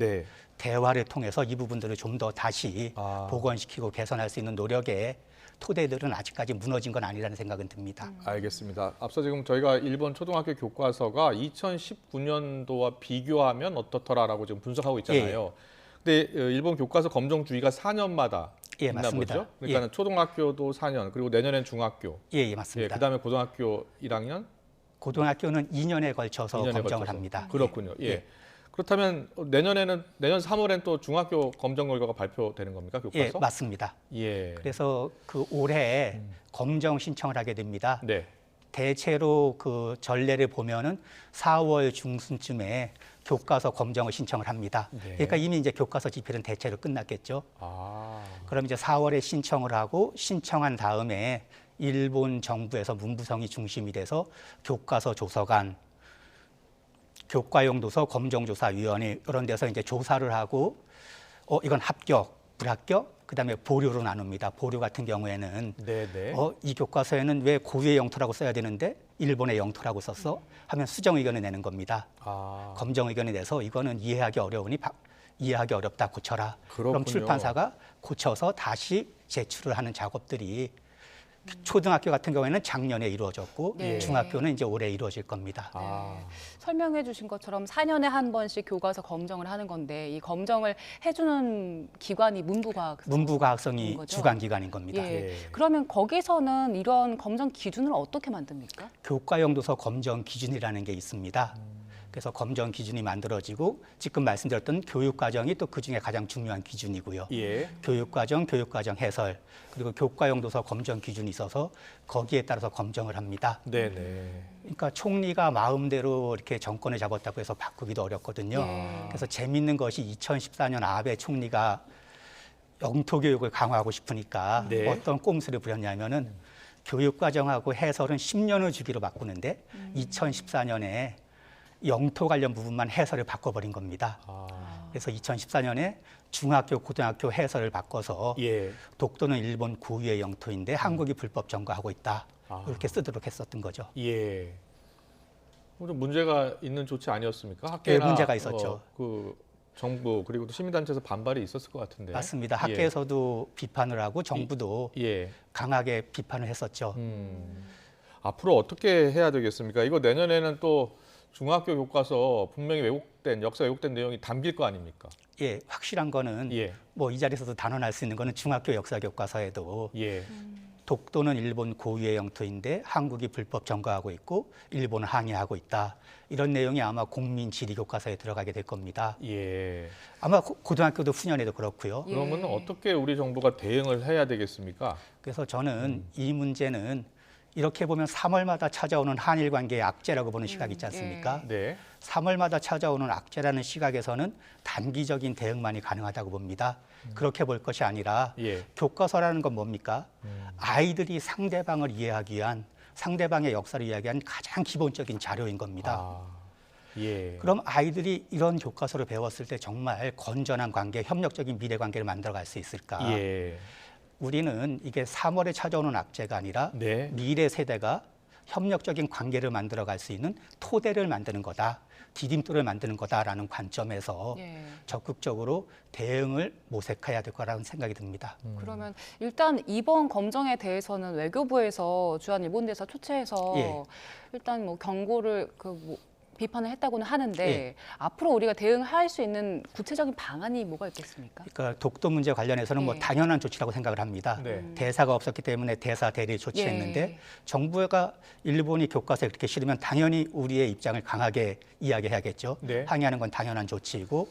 대화를 통해서 이 부분들을 좀 더 다시 복원시키고 개선할 수 있는 노력에 토대들은 아직까지 무너진 건 아니라는 생각은 듭니다. 알겠습니다. 앞서 지금 저희가 일본 초등학교 교과서가 2019년도와 비교하면 어떻더라라고 지금 분석하고 있잖아요. 근데 일본 교과서 검정 주기가 4년마다 있나 맞습니다. 보죠? 그러니까 초등학교도 4년, 그리고 내년엔 중학교. 맞습니다. 그다음에 고등학교 1학년? 고등학교는 2년에 걸쳐서 검정을 합니다. 그렇군요. 그렇다면 내년 3월엔 또 중학교 검정 결과가 발표되는 겁니까? 교과서? 맞습니다. 그래서 그 올해 검정 신청을 하게 됩니다. 대체로 그 전례를 보면은 4월 중순쯤에 교과서 검정을 신청을 합니다. 그러니까 이미 이제 교과서 집필은 대체로 끝났겠죠. 그럼 이제 4월에 신청을 하고 신청한 다음에 일본 정부에서 문부성이 중심이 돼서 교과서 조서관, 교과용도서 검정조사위원회 이런 데서 이제 조사를 하고 이건 합격, 불합격, 그다음에 보류로 나눕니다. 보류 같은 경우에는 이 교과서에는 왜 고유의 영토라고 써야 되는데 일본의 영토라고 썼어? 하면 수정 의견을 내는 겁니다. 검정 의견을 내서 이거는 이해하기 어려우니 이해하기 어렵다 고쳐라. 그럼 출판사가 고쳐서 다시 제출을 하는 작업들이 초등학교 같은 경우에는 작년에 이루어졌고 네. 중학교는 이제 올해 이루어질 겁니다. 설명해 주신 것처럼 4년에 한 번씩 교과서 검정을 하는 건데 이 검정을 해주는 기관이 문부과학성이 거죠? 주관 기관인 겁니다. 예. 그러면 거기서는 이런 검정 기준을 어떻게 만듭니까? 교과용도서 검정 기준이라는 게 있습니다. 그래서 검정 기준이 만들어지고 지금 말씀드렸던 교육과정이 또 그중에 가장 중요한 기준이고요. 예. 교육과정 해설, 그리고 교과용도서 검정 기준이 있어서 거기에 따라서 검정을 합니다. 네네. 그러니까 총리가 마음대로 이렇게 정권을 잡았다고 해서 바꾸기도 어렵거든요. 예. 그래서 재밌는 것이 2014년 아베 총리가 영토 교육을 강화하고 싶으니까 네. 어떤 꼼수를 부렸냐면은 교육과정하고 해설은 10년 후 주기로 바꾸는데 2014년에 영토 관련 부분만 해설을 바꿔버린 겁니다. 그래서 2014년에 중학교, 고등학교 해설을 바꿔서 예. 독도는 일본 고유의 영토인데 한국이 불법 점거하고 있다. 이렇게 쓰도록 했었던 거죠. 예. 좀 문제가 있는 조치 아니었습니까? 네, 학계나 문제가 있었죠. 그 정부 그리고 또 시민단체에서 반발이 있었을 것 같은데. 맞습니다. 학계에서도 비판을 하고 정부도 강하게 비판을 했었죠. 앞으로 어떻게 해야 되겠습니까? 이거 내년에는 또 중학교 교과서 분명히 역사 왜곡된 내용이 담길 거 아닙니까? 예, 확실한 거는 뭐 이 자리에서도 단언할 수 있는 거는 중학교 역사 교과서에도 독도는 일본 고유의 영토인데 한국이 불법 점거하고 있고 일본은 항의하고 있다. 이런 내용이 아마 국민 지리 교과서에 들어가게 될 겁니다. 아마 고등학교도 후년에도 그렇고요. 그러면 어떻게 우리 정부가 대응을 해야 되겠습니까? 그래서 저는 이 문제는 이렇게 보면 3월마다 찾아오는 한일 관계의 악재라고 보는 시각이 있지 않습니까? 네. 3월마다 찾아오는 악재라는 시각에서는 단기적인 대응만이 가능하다고 봅니다. 그렇게 볼 것이 아니라 교과서라는 건 뭡니까? 아이들이 상대방을 이해하기 위한 상대방의 역사를 이야기하기 위한 가장 기본적인 자료인 겁니다. 그럼 아이들이 이런 교과서를 배웠을 때 정말 건전한 관계, 협력적인 미래 관계를 만들어갈 수 있을까? 우리는 이게 3월에 찾아오는 악재가 아니라 미래 세대가 협력적인 관계를 만들어갈 수 있는 토대를 만드는 거다. 디딤돌을 만드는 거다라는 관점에서 적극적으로 대응을 모색해야 될 거라는 생각이 듭니다. 그러면 일단 이번 검정에 대해서는 외교부에서 주한일본대사 초청해서 일단 뭐 경고를 비판을 했다고는 하는데 앞으로 우리가 대응할 수 있는 구체적인 방안이 뭐가 있겠습니까? 그러니까 독도 문제 관련해서는 뭐 당연한 조치라고 생각을 합니다. 대사가 없었기 때문에 대사 대리 조치했는데 정부가 일본이 교과서에 그렇게 싫으면 당연히 우리의 입장을 강하게 이야기해야겠죠. 항의하는 건 당연한 조치이고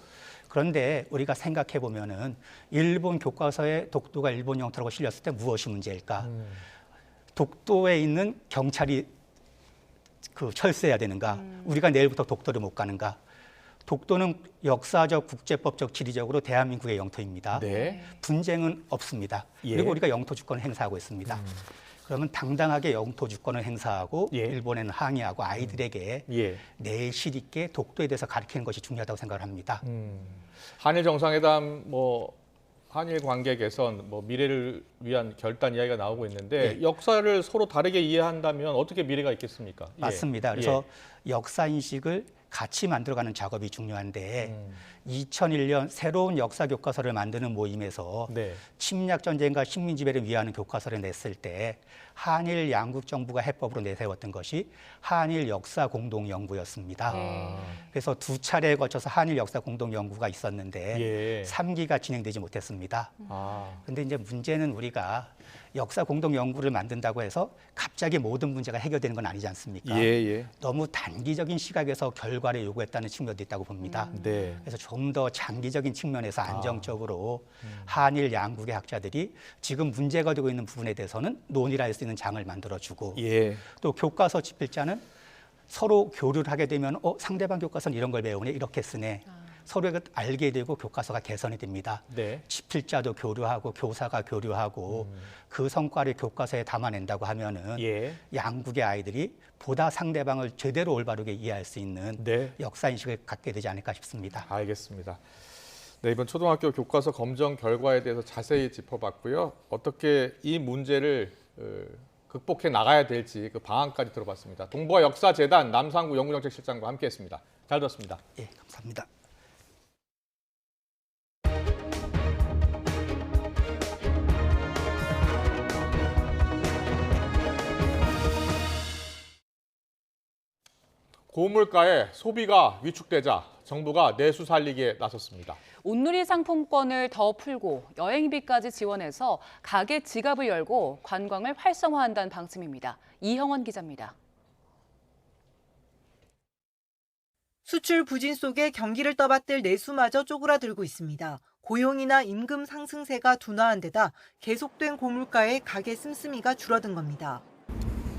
그런데 우리가 생각해 보면은 일본 교과서에 독도가 일본 영토라고 실렸을 때 무엇이 문제일까? 독도에 있는 경찰이 철수해야 되는가? 우리가 내일부터 독도를 못 가는가? 독도는 역사적, 국제법적, 지리적으로 대한민국의 영토입니다. 분쟁은 없습니다. 그리고 우리가 영토 주권을 행사하고 있습니다. 그러면 당당하게 영토 주권을 행사하고 일본에는 항의하고 아이들에게 내실 있게 독도에 대해서 가르치는 것이 중요하다고 생각을 합니다. 한일 정상회담 한일 관계 개선, 미래를 위한 결단 이야기가 나오고 있는데 역사를 서로 다르게 이해한다면 어떻게 미래가 있겠습니까? 맞습니다. 그래서 역사 인식을 같이 만들어가는 작업이 중요한데 2001년 새로운 역사 교과서를 만드는 모임에서 침략 전쟁과 식민 지배를 위하는 교과서를 냈을 때 한일 양국 정부가 해법으로 내세웠던 것이 한일 역사 공동 연구였습니다. 그래서 2차례에 거쳐서 한일 역사 공동 연구가 있었는데 3기가 진행되지 못했습니다. 그런데 이제 문제는 우리가 역사 공동 연구를 만든다고 해서 갑자기 모든 문제가 해결되는 건 아니지 않습니까? 너무 단기적인 시각에서 결과를 요구했다는 측면도 있다고 봅니다. 그래서 좀 더 장기적인 측면에서 안정적으로 한일 양국의 학자들이 지금 문제가 되고 있는 부분에 대해서는 논의를 할 수 있는 장을 만들어주고 또 교과서 집필자는 서로 교류를 하게 되면 상대방 교과서는 이런 걸 배우네, 이렇게 쓰네. 서로가 알게 되고 교과서가 개선이 됩니다. 집필자도 교류하고 교사가 교류하고 그 성과를 교과서에 담아낸다고 하면은 양국의 아이들이 보다 상대방을 제대로 올바르게 이해할 수 있는 역사인식을 갖게 되지 않을까 싶습니다. 알겠습니다. 네, 이번 초등학교 교과서 검정 결과에 대해서 자세히 짚어봤고요. 어떻게 이 문제를 극복해 나가야 될지 그 방안까지 들어봤습니다. 동북아 역사재단 남상구 연구정책실장과 함께했습니다. 잘 들었습니다. 감사합니다. 고물가에 소비가 위축되자 정부가 내수 살리기에 나섰습니다. 온누리 상품권을 더 풀고 여행비까지 지원해서 가게 지갑을 열고 관광을 활성화한다는 방침입니다. 이형원 기자입니다. 수출 부진 속에 경기를 떠받들 내수마저 쪼그라들고 있습니다. 고용이나 임금 상승세가 둔화한 데다 계속된 고물가에 가게 씀씀이가 줄어든 겁니다.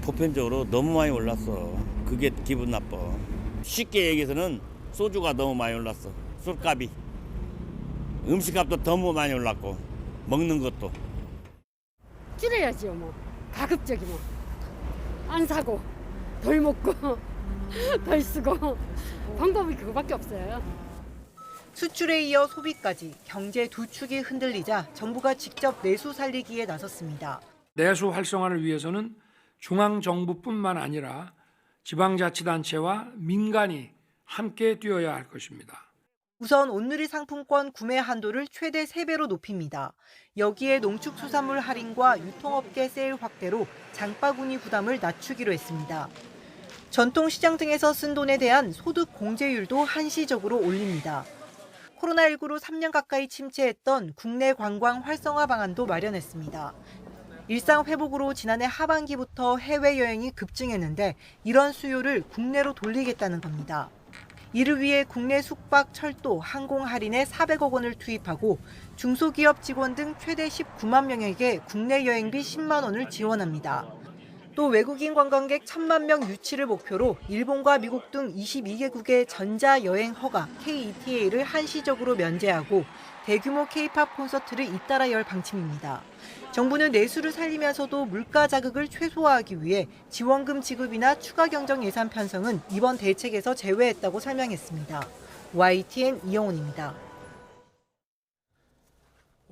보편적으로 너무 많이 올랐어. 그게 기분 나빠. 쉽게 얘기해서는 소주가 너무 많이 올랐어. 술값이. 음식값도 너무 많이 올랐고 먹는 것도. 줄여야지요 뭐. 가급적이 뭐. 안 사고 덜 먹고 덜 쓰고 방법이 그거밖에 없어요. 수출에 이어 소비까지 경제 두 축이 흔들리자 정부가 직접 내수 살리기에 나섰습니다. 내수 활성화를 위해서는 중앙정부뿐만 아니라 지방자치단체와 민간이 함께 뛰어야 할 것입니다. 우선 온누리 상품권 구매 한도를 최대 3배로 높입니다. 여기에 농축수산물 할인과 유통업계 세일 확대로 장바구니 부담을 낮추기로 했습니다. 전통시장 등에서 쓴 돈에 대한 소득 공제율도 한시적으로 올립니다. 코로나19로 3년 가까이 침체했던 국내 관광 활성화 방안도 마련했습니다. 일상 회복으로 지난해 하반기부터 해외여행이 급증했는데 이런 수요를 국내로 돌리겠다는 겁니다. 이를 위해 국내 숙박, 철도, 항공 할인에 400억 원을 투입하고 중소기업 직원 등 최대 19만 명에게 국내 여행비 10만 원을 지원합니다. 또 외국인 관광객 1,000만 명 유치를 목표로 일본과 미국 등 22개국의 전자여행 허가 KETA를 한시적으로 면제하고 대규모 K-팝 콘서트를 잇따라 열 방침입니다. 정부는 내수를 살리면서도 물가 자극을 최소화하기 위해 지원금 지급이나 추가 경정 예산 편성은 이번 대책에서 제외했다고 설명했습니다. YTN 이영훈입니다.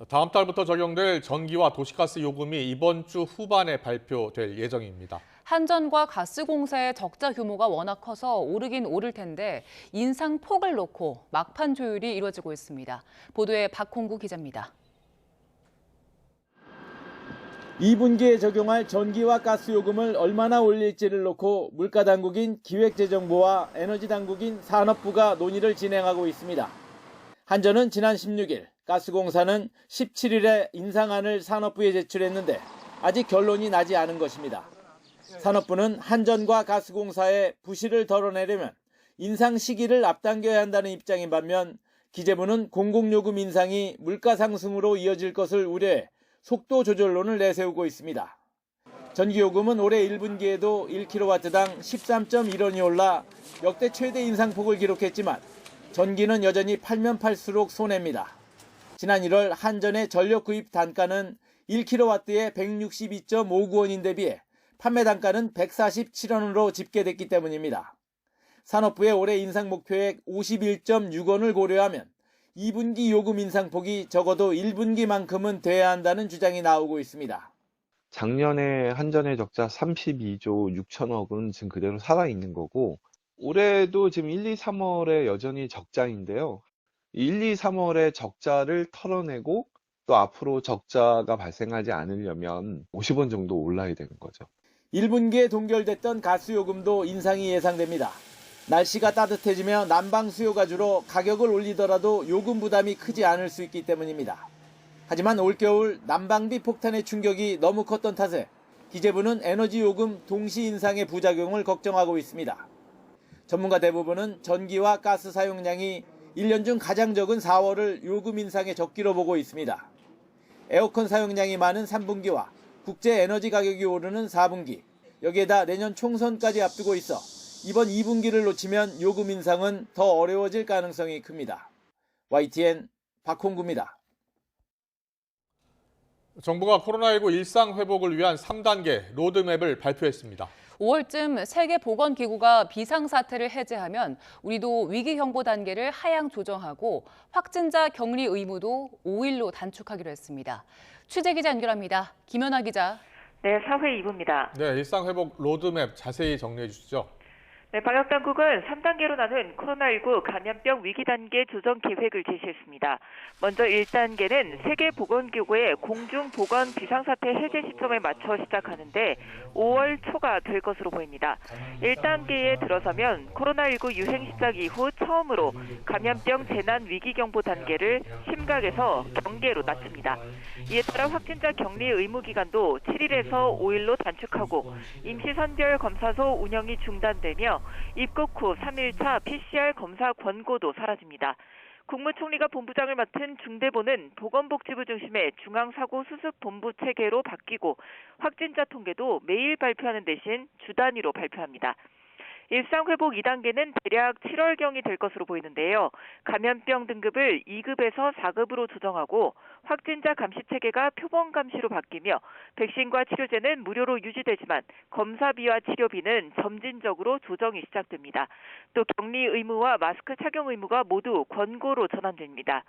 다음 달부터 적용될 전기와 도시가스 요금이 이번 주 후반에 발표될 예정입니다. 한전과 가스공사의 적자 규모가 워낙 커서 오르긴 오를 텐데 인상폭을 놓고 막판 조율이 이루어지고 있습니다. 보도에 박홍구 기자입니다. 2분기에 적용할 전기와 가스 요금을 얼마나 올릴지를 놓고 물가당국인 기획재정부와 에너지당국인 산업부가 논의를 진행하고 있습니다. 한전은 지난 16일, 가스공사는 17일에 인상안을 산업부에 제출했는데 아직 결론이 나지 않은 것입니다. 산업부는 한전과 가스공사의 부실을 덜어내려면 인상 시기를 앞당겨야 한다는 입장인 반면 기재부는 공공요금 인상이 물가 상승으로 이어질 것을 우려해 속도 조절론을 내세우고 있습니다. 전기요금은 올해 1분기에도 1kW당 13.1원이 올라 역대 최대 인상폭을 기록했지만 전기는 여전히 팔면 팔수록 손해입니다. 지난 1월 한전의 전력 구입 단가는 1kW에 162.59원인데 비해 판매 단가는 147원으로 집계됐기 때문입니다. 산업부의 올해 인상 목표액 51.6원을 고려하면 2분기 요금 인상폭이 적어도 1분기만큼은 돼야 한다는 주장이 나오고 있습니다. 작년에 한전의 적자 32조 6천억은 지금 그대로 살아있는 거고 올해도 지금 1, 2, 3월에 여전히 적자인데요. 1, 2, 3월에 적자를 털어내고 또 앞으로 적자가 발생하지 않으려면 50원 정도 올라야 되는 거죠. 1분기에 동결됐던 가스요금도 인상이 예상됩니다. 날씨가 따뜻해지며 난방 수요가 줄어 가격을 올리더라도 요금 부담이 크지 않을 수 있기 때문입니다. 하지만 올겨울 난방비 폭탄의 충격이 너무 컸던 탓에 기재부는 에너지 요금 동시 인상의 부작용을 걱정하고 있습니다. 전문가 대부분은 전기와 가스 사용량이 1년 중 가장 적은 4월을 요금 인상의 적기로 보고 있습니다. 에어컨 사용량이 많은 3분기와 국제 에너지 가격이 오르는 4분기, 여기에다 내년 총선까지 앞두고 있어 이번 2분기를 놓치면 요금 인상은 더 어려워질 가능성이 큽니다. YTN 박홍구입니다. 정부가 코로나19 일상 회복을 위한 3단계 로드맵을 발표했습니다. 5월쯤 세계보건기구가 비상사태를 해제하면 우리도 위기경보 단계를 하향 조정하고 확진자 격리 의무도 5일로 단축하기로 했습니다. 취재기자 연결합니다. 김연아 기자. 네, 사회 2부입니다. 네, 일상 회복 로드맵 자세히 정리해 주시죠. 네, 방역당국은 3단계로 나눈 코로나19 감염병 위기 단계 조정 계획을 제시했습니다. 먼저 1단계는 세계보건기구의 공중보건 비상사태 해제 시점에 맞춰 시작하는데 5월 초가 될 것으로 보입니다. 1단계에 들어서면 코로나19 유행 시작 이후 처음으로 감염병 재난 위기경보 단계를 심각에서 경계로 낮춥니다. 이에 따라 확진자 격리 의무 기간도 7일에서 5일로 단축하고 임시선별 검사소 운영이 중단되며 입국 후 3일차 PCR 검사 권고도 사라집니다. 국무총리가 본부장을 맡은 중대본은 보건복지부 중심의 중앙사고수습본부 체계로 바뀌고 확진자 통계도 매일 발표하는 대신 주 단위로 발표합니다. 일상회복 2단계는 대략 7월경이 될 것으로 보이는데요. 감염병 등급을 2급에서 4급으로 조정하고 확진자 감시 체계가 표본 감시로 바뀌며 백신과 치료제는 무료로 유지되지만 검사비와 치료비는 점진적으로 조정이 시작됩니다. 또 격리 의무와 마스크 착용 의무가 모두 권고로 전환됩니다.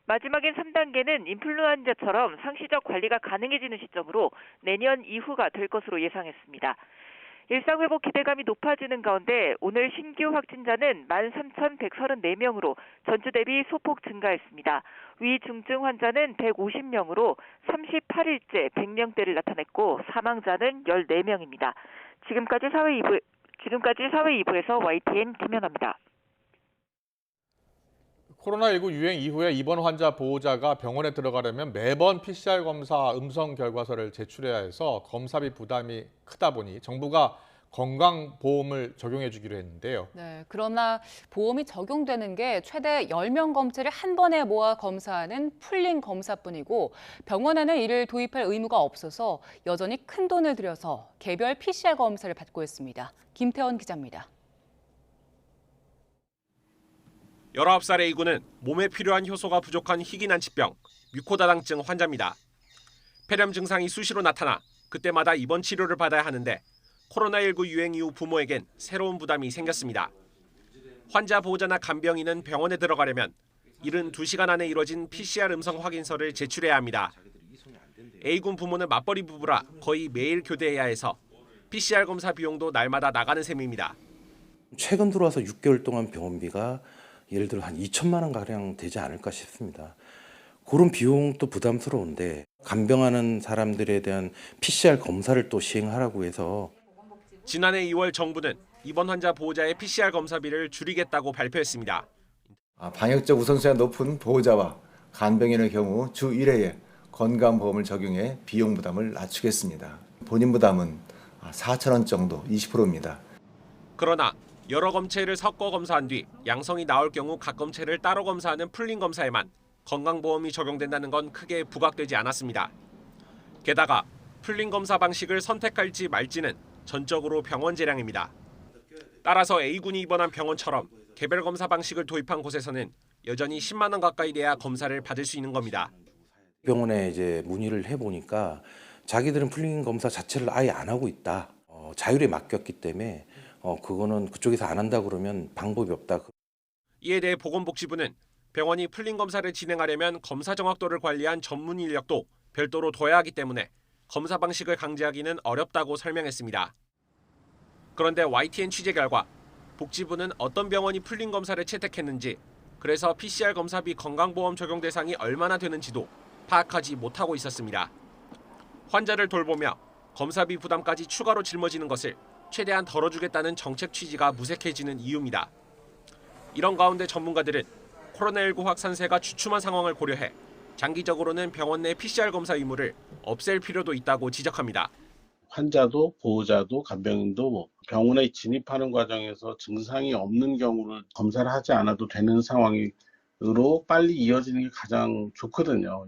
마지막인 3단계는 인플루엔자처럼 상시적 관리가 가능해지는 시점으로 내년 이후가 될 것으로 예상했습니다. 일상회복 기대감이 높아지는 가운데 오늘 신규 확진자는 13,134명으로 전주 대비 소폭 증가했습니다. 위중증 환자는 150명으로 38일째 100명대를 나타냈고 사망자는 14명입니다. 지금까지 사회 2부에서 YTN 김연아입니다. 코로나19 유행 이후에 입원 환자 보호자가 병원에 들어가려면 매번 PCR 검사 음성 결과서를 제출해야 해서 검사비 부담이 크다 보니 정부가 건강보험을 적용해 주기로 했는데요. 네, 그러나 보험이 적용되는 게 최대 10명 검체를 한 번에 모아 검사하는 풀링 검사뿐이고 병원에는 이를 도입할 의무가 없어서 여전히 큰 돈을 들여서 개별 PCR 검사를 받고 있습니다. 김태원 기자입니다. 19살 A군은 몸에 필요한 효소가 부족한 희귀난치병, 뮤코다당증 환자입니다. 폐렴 증상이 수시로 나타나 그때마다 입원 치료를 받아야 하는데 코로나19 유행 이후 부모에겐 새로운 부담이 생겼습니다. 환자 보호자나 간병인은 병원에 들어가려면 72시간 안에 이뤄진 PCR 음성 확인서를 제출해야 합니다. A군 부모는 맞벌이 부부라 거의 매일 교대해야 해서 PCR 검사 비용도 날마다 나가는 셈입니다. 최근 들어와서 6개월 동안 병원비가 예를 들어 한 2천만 원 가량 되지 않을까 싶습니다. 그런 비용도 부담스러운데 간병하는 사람들에 대한 PCR 검사를 또 시행하라고 해서 지난해 2월 정부는 입원 환자 보호자의 PCR 검사비를 줄이겠다고 발표했습니다. 방역적 우선순위가 높은 보호자와 간병인의 경우 주 1회에 건강보험을 적용해 비용 부담을 낮추겠습니다. 본인 부담은 4천 원 정도 20%입니다. 그러나 여러 검체를 섞어 검사한 뒤 양성이 나올 경우 각 검체를 따로 검사하는 풀링 검사에만 건강보험이 적용된다는 건 크게 부각되지 않았습니다. 게다가 풀링 검사 방식을 선택할지 말지는 전적으로 병원 재량입니다. 따라서 A군이 입원한 병원처럼 개별 검사 방식을 도입한 곳에서는 여전히 10만 원 가까이 내야 검사를 받을 수 있는 겁니다. 병원에 이제 문의를 해보니까 자기들은 풀링 검사 자체를 아예 안 하고 있다. 자율에 맡겼기 때문에 그거는 그쪽에서 안 한다 그러면 방법이 없다. 이에 대해 보건복지부는 병원이 풀링 검사를 진행하려면 검사 정확도를 관리한 전문 인력도 별도로 둬야 하기 때문에 검사 방식을 강제하기는 어렵다고 설명했습니다. 그런데 YTN 취재 결과 복지부는 어떤 병원이 풀링 검사를 채택했는지, 그래서 PCR 검사비 건강보험 적용 대상이 얼마나 되는지도 파악하지 못하고 있었습니다. 환자를 돌보며 검사비 부담까지 추가로 짊어지는 것을 최대한 덜어주겠다는 정책 취지가 무색해지는 이유입니다. 이런 가운데 전문가들은 코로나19 확산세가 주춤한 상황을 고려해 장기적으로는 병원 내 PCR 검사 의무를 없앨 필요도 있다고 지적합니다. 환자도 보호자도 간병인도 병원에 진입하는 과정에서 증상이 없는 경우를 검사를 하지 않아도 되는 상황으로 빨리 이어지는 게 가장 좋거든요.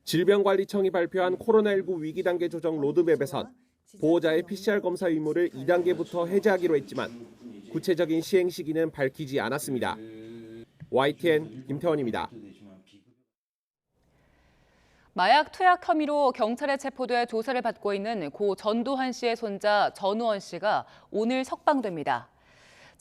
질병관리청이 발표한 코로나19 위기 단계 조정 로드맵에선 보호자의 PCR 검사 의무를 2단계부터 해제하기로 했지만 구체적인 시행 시기는 밝히지 않았습니다. YTN 김태원입니다. 마약 투약 혐의로 경찰에 체포돼 조사를 받고 있는 고 전두환 씨의 손자 전우원 씨가 오늘 석방됩니다.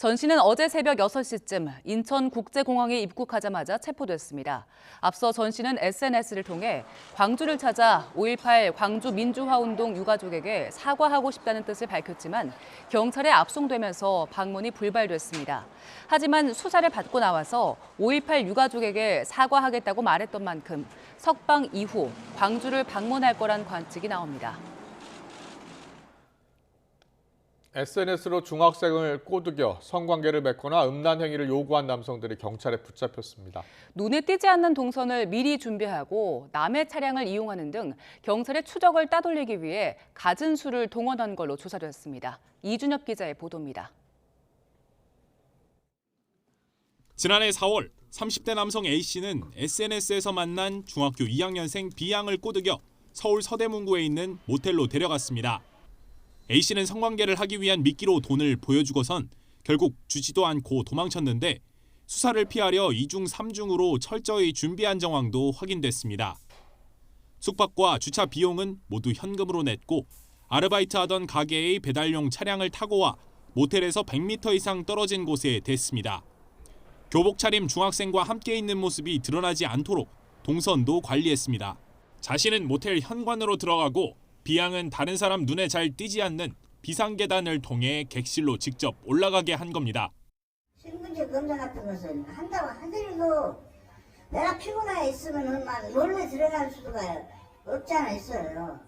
전 씨는 어제 새벽 6시쯤 인천국제공항에 입국하자마자 체포됐습니다. 앞서 전 씨는 SNS를 통해 광주를 찾아 5.18 광주 민주화운동 유가족에게 사과하고 싶다는 뜻을 밝혔지만 경찰에 압송되면서 방문이 불발됐습니다. 하지만 수사를 받고 나와서 5.18 유가족에게 사과하겠다고 말했던 만큼 석방 이후 광주를 방문할 거란 관측이 나옵니다. SNS로 중학생을 꼬드겨 성관계를 맺거나 음란 행위를 요구한 남성들이 경찰에 붙잡혔습니다. 눈에 띄지 않는 동선을 미리 준비하고 남의 차량을 이용하는 등 경찰의 추적을 따돌리기 위해 갖은 수를 동원한 걸로 조사됐습니다. 이준엽 기자의 보도입니다. 지난해 4월 30대 남성 A씨는 SNS에서 만난 중학교 2학년생 B양을 꼬드겨 서울 서대문구에 있는 모텔로 데려갔습니다. A씨는 성관계를 하기 위한 미끼로 돈을 보여주고선 결국 주지도 않고 도망쳤는데 수사를 피하려 2중 3중으로 철저히 준비한 정황도 확인됐습니다. 숙박과 주차 비용은 모두 현금으로 냈고 아르바이트하던 가게의 배달용 차량을 타고 와 모텔에서 100m 이상 떨어진 곳에 댔습니다. 교복 차림 중학생과 함께 있는 모습이 드러나지 않도록 동선도 관리했습니다. 자신은 모텔 현관으로 들어가고 B양은 다른 사람 눈에 잘 띄지 않는 비상계단을 통해 객실로 직접 올라가게 한 겁니다. 신분증 검사 같은 것은 한다고 하더라도 내가 피곤해 있으면 몰래 들어갈 수가 없지 않아 있어요.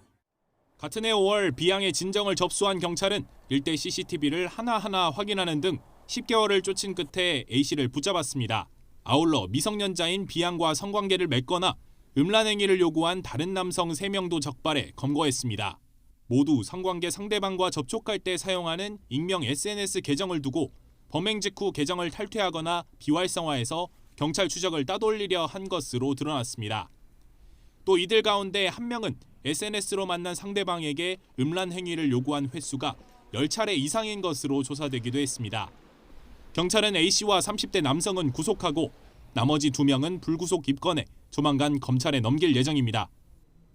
같은 해 5월 B양의 진정을 접수한 경찰은 일대 CCTV를 하나하나 확인하는 등 10개월을 쫓은 끝에 A씨를 붙잡았습니다. 아울러 미성년자인 B양과 성관계를 맺거나 음란 행위를 요구한 다른 남성 3명도 적발해 검거했습니다. 모두 성관계 상대방과 접촉할 때 사용하는 익명 SNS 계정을 두고 범행 직후 계정을 탈퇴하거나 비활성화해서 경찰 추적을 따돌리려 한 것으로 드러났습니다. 또 이들 가운데 한 명은 SNS로 만난 상대방에게 음란 행위를 요구한 횟수가 10차례 이상인 것으로 조사되기도 했습니다. 경찰은 A씨와 30대 남성은 구속하고 나머지 2명은 불구속 입건해 조만간 검찰에 넘길 예정입니다.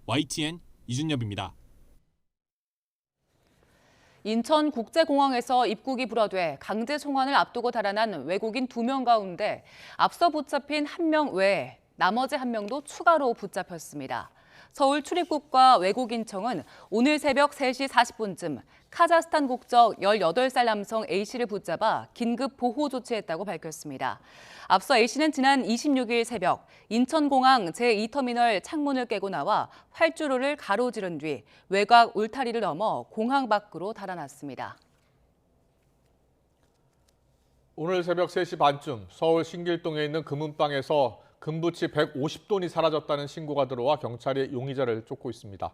YTN 이준엽입니다. 인천국제공항에서 입국이 불허돼 강제 송환을 앞두고 달아난 외국인 2명 가운데 앞서 붙잡힌 1명 외에 나머지 1명도 추가로 붙잡혔습니다. 서울 출입국과 외국인청은 오늘 새벽 3시 40분쯤 카자흐스탄 국적 18살 남성 A씨를 붙잡아 긴급 보호 조치했다고 밝혔습니다. 앞서 A씨는 지난 26일 새벽 인천공항 제2터미널 창문을 깨고 나와 활주로를 가로지른 뒤 외곽 울타리를 넘어 공항 밖으로 달아났습니다. 오늘 새벽 3시 반쯤 서울 신길동에 있는 금은방에서 금부치 150돈이 사라졌다는 신고가 들어와 경찰이 용의자를 쫓고 있습니다.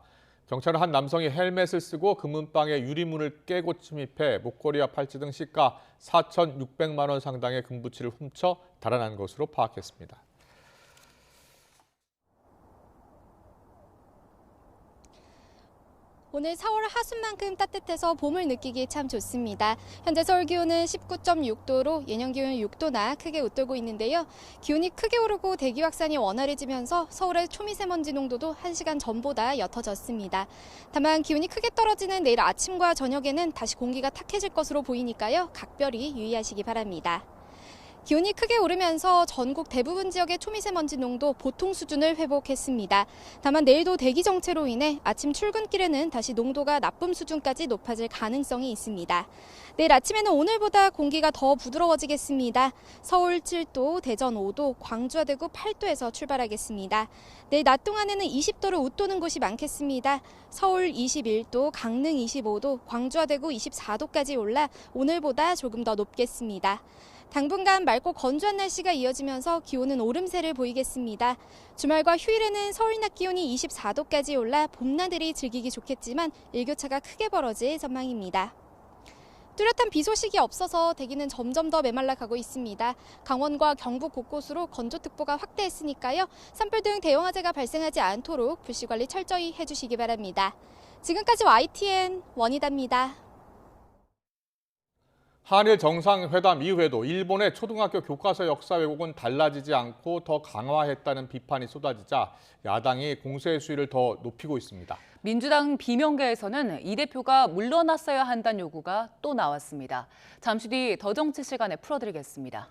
경찰은 한 남성이 헬멧을 쓰고 금은방의 유리문을 깨고 침입해 목걸이와 팔찌 등 시가 4,600만 원 상당의 금부치를 훔쳐 달아난 것으로 파악했습니다. 오늘 4월 하순만큼 따뜻해서 봄을 느끼기 참 좋습니다. 현재 서울 기온은 19.6도로 예년 기온 6도나 크게 웃돌고 있는데요. 기온이 크게 오르고 대기 확산이 원활해지면서 서울의 초미세먼지 농도도 1시간 전보다 옅어졌습니다. 다만 기온이 크게 떨어지는 내일 아침과 저녁에는 다시 공기가 탁해질 것으로 보이니까요. 각별히 유의하시기 바랍니다. 기온이 크게 오르면서 전국 대부분 지역의 초미세먼지 농도 보통 수준을 회복했습니다. 다만 내일도 대기 정체로 인해 아침 출근길에는 다시 농도가 나쁨 수준까지 높아질 가능성이 있습니다. 내일 아침에는 오늘보다 공기가 더 부드러워지겠습니다. 서울 7도, 대전 5도, 광주와 대구 8도에서 출발하겠습니다. 내일 낮 동안에는 20도를 웃도는 곳이 많겠습니다. 서울 21도, 강릉 25도, 광주와 대구 24도까지 올라 오늘보다 조금 더 높겠습니다. 당분간 맑고 건조한 날씨가 이어지면서 기온은 오름세를 보이겠습니다. 주말과 휴일에는 서울 낮 기온이 24도까지 올라 봄나들이 즐기기 좋겠지만 일교차가 크게 벌어질 전망입니다. 뚜렷한 비 소식이 없어서 대기는 점점 더 메말라 가고 있습니다. 강원과 경북 곳곳으로 건조특보가 확대했으니까요. 산불 등 대형화재가 발생하지 않도록 불씨관리 철저히 해주시기 바랍니다. 지금까지 YTN 원희다입니다. 한일 정상회담 이후에도 일본의 초등학교 교과서 역사 왜곡은 달라지지 않고 더 강화했다는 비판이 쏟아지자 야당이 공세 수위를 더 높이고 있습니다. 민주당 비명계에서는 이 대표가 물러났어야 한다는 요구가 또 나왔습니다. 잠시 뒤 더 정치 시간에 풀어드리겠습니다.